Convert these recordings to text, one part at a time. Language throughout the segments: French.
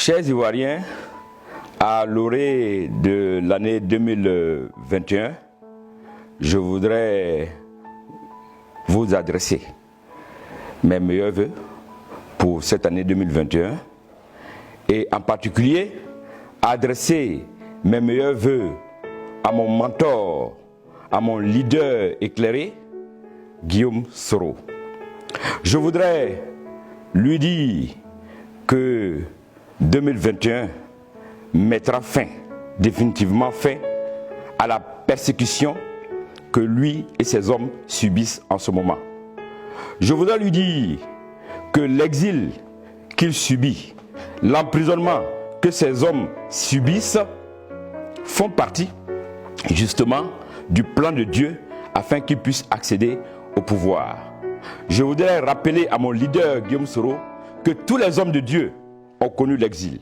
Chers Ivoiriens, à l'orée de l'année 2021, je voudrais vous adresser mes meilleurs vœux pour cette année 2021 et en particulier adresser mes meilleurs vœux à mon mentor, à mon leader éclairé, Guillaume Soro. Je voudrais lui dire que 2021 mettra définitivement fin à la persécution que lui et ses hommes subissent en ce moment. Je voudrais lui dire que l'exil qu'il subit, l'emprisonnement que ces hommes subissent font partie justement du plan de Dieu afin qu'il puisse accéder au pouvoir. Je voudrais rappeler à mon leader Guillaume Soro que tous les hommes de Dieu ont connu l'exil.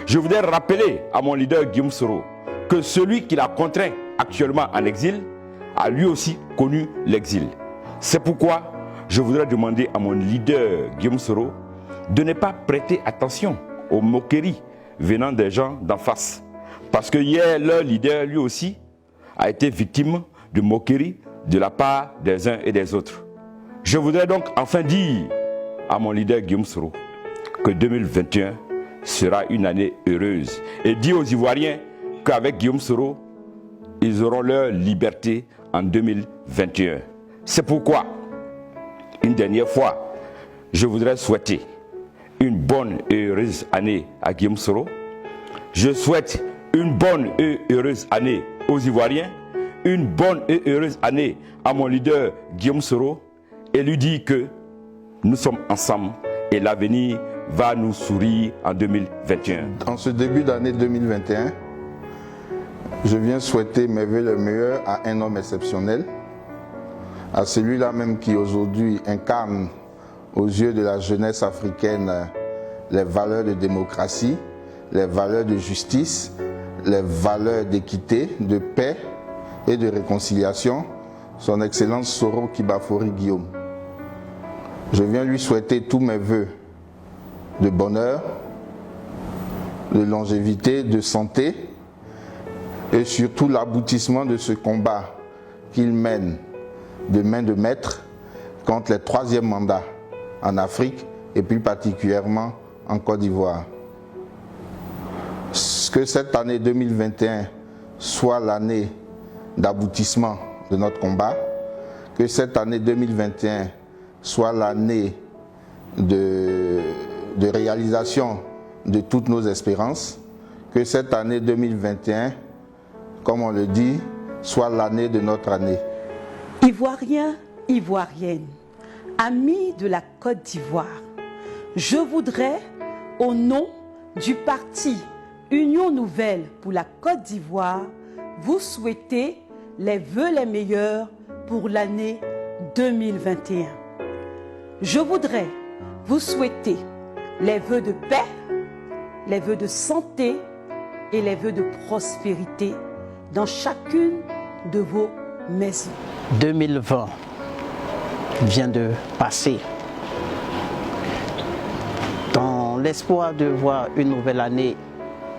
Je voudrais rappeler à mon leader Guillaume Soro que celui qui l'a contraint actuellement en exil a lui aussi connu l'exil. C'est pourquoi je voudrais demander à mon leader Guillaume Soro de ne pas prêter attention aux moqueries venant des gens d'en face. Parce que hier, leur leader lui aussi a été victime de moqueries de la part des uns et des autres. Je voudrais donc enfin dire à mon leader Guillaume Soro que 2021 sera une année heureuse et dire aux Ivoiriens qu'avec Guillaume Soro, ils auront leur liberté en 2021. C'est pourquoi, une dernière fois, je voudrais souhaiter une bonne et heureuse année à Guillaume Soro. Je souhaite une bonne et heureuse année aux Ivoiriens, une bonne et heureuse année à mon leader Guillaume Soro et lui dire que nous sommes ensemble et l'avenir va nous sourire en 2021. En ce début d'année 2021, je viens souhaiter mes vœux les meilleurs à un homme exceptionnel, à celui-là même qui aujourd'hui incarne aux yeux de la jeunesse africaine les valeurs de démocratie, les valeurs de justice, les valeurs d'équité, de paix et de réconciliation, son Excellence Soro Kibafori Guillaume. Je viens lui souhaiter tous mes vœux de bonheur, de longévité, de santé et surtout l'aboutissement de ce combat qu'il mène de main de maître contre les troisièmes mandats en Afrique et plus particulièrement en Côte d'Ivoire. Que cette année 2021 soit l'année d'aboutissement de notre combat, que cette année 2021 soit l'année de réalisation de toutes nos espérances, que cette année 2021, comme on le dit, soit l'année de notre année. Ivoiriens, Ivoiriennes, amis de la Côte d'Ivoire, je voudrais, au nom du parti Union Nouvelle pour la Côte d'Ivoire, vous souhaiter les vœux les meilleurs pour l'année 2021. Je voudrais vous souhaiter les vœux de paix, les vœux de santé et les vœux de prospérité dans chacune de vos maisons. 2020 vient de passer. Dans l'espoir de voir une nouvelle année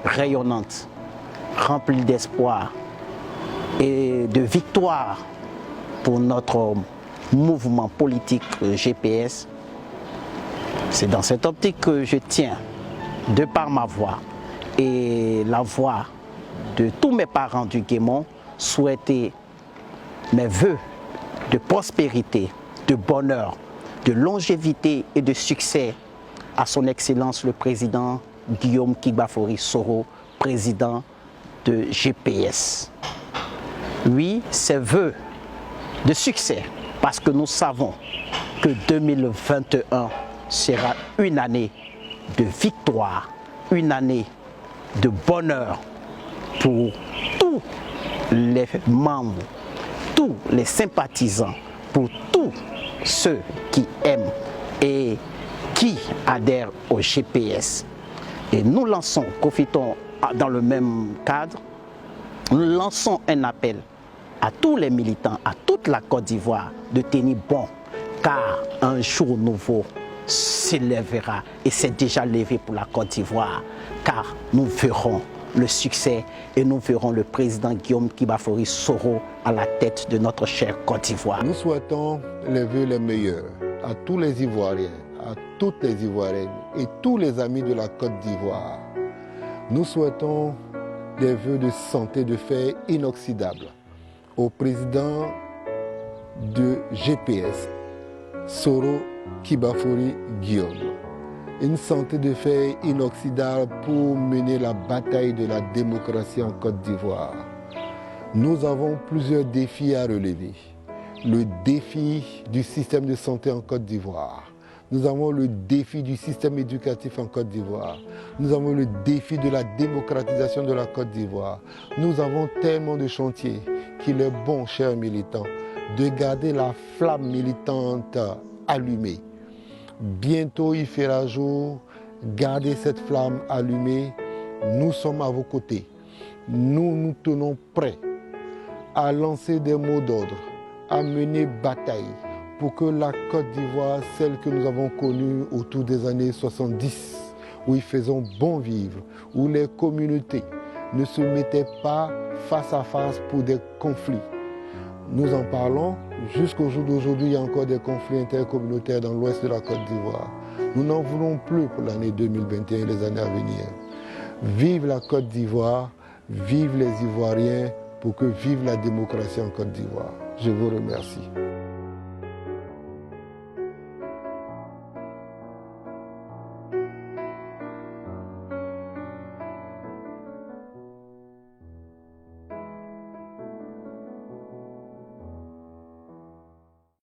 rayonnante, remplie d'espoir et de victoire pour notre mouvement politique GPS, c'est dans cette optique que je tiens, de par ma voix et la voix de tous mes parents du Guémon, souhaiter mes vœux de prospérité, de bonheur, de longévité et de succès à son Excellence le Président Guillaume Kibafori Soro, président de GPS. Oui, ces vœux de succès, parce que nous savons que 2021 sera une année de victoire, une année de bonheur pour tous les membres, tous les sympathisants, pour tous ceux qui aiment et qui adhèrent au GPS. Et nous lançons, profitons dans le même cadre, nous lançons un appel à tous les militants, à toute la Côte d'Ivoire de tenir bon, car un jour nouveau s'élèvera et s'est déjà levé pour la Côte d'Ivoire, car nous verrons le succès et nous verrons le président Guillaume Kibafori Soro à la tête de notre chère Côte d'Ivoire. Nous souhaitons les vœux les meilleurs à tous les Ivoiriens, à toutes les Ivoiriennes et tous les amis de la Côte d'Ivoire. Nous souhaitons des vœux de santé de fer inoxydable au président de GPS, Soro Kibafori Guillaume. Une santé de fer inoxydable pour mener la bataille de la démocratie en Côte d'Ivoire. Nous avons plusieurs défis à relever. Le défi du système de santé en Côte d'Ivoire. Nous avons le défi du système éducatif en Côte d'Ivoire. Nous avons le défi de la démocratisation de la Côte d'Ivoire. Nous avons tellement de chantiers qu'il est bon, chers militants, de garder la flamme militante allumée. Bientôt il fera jour, gardez cette flamme allumée. Nous sommes à vos côtés. Nous nous tenons prêts à lancer des mots d'ordre, à mener bataille pour que la Côte d'Ivoire, celle que nous avons connue autour des années 70, où ils faisaient bon vivre, où les communautés ne se mettaient pas face à face pour des conflits. Nous en parlons, jusqu'au jour d'aujourd'hui, il y a encore des conflits intercommunautaires dans l'ouest de la Côte d'Ivoire. Nous n'en voulons plus pour l'année 2021 et les années à venir. Vive la Côte d'Ivoire, vive les Ivoiriens, pour que vive la démocratie en Côte d'Ivoire. Je vous remercie.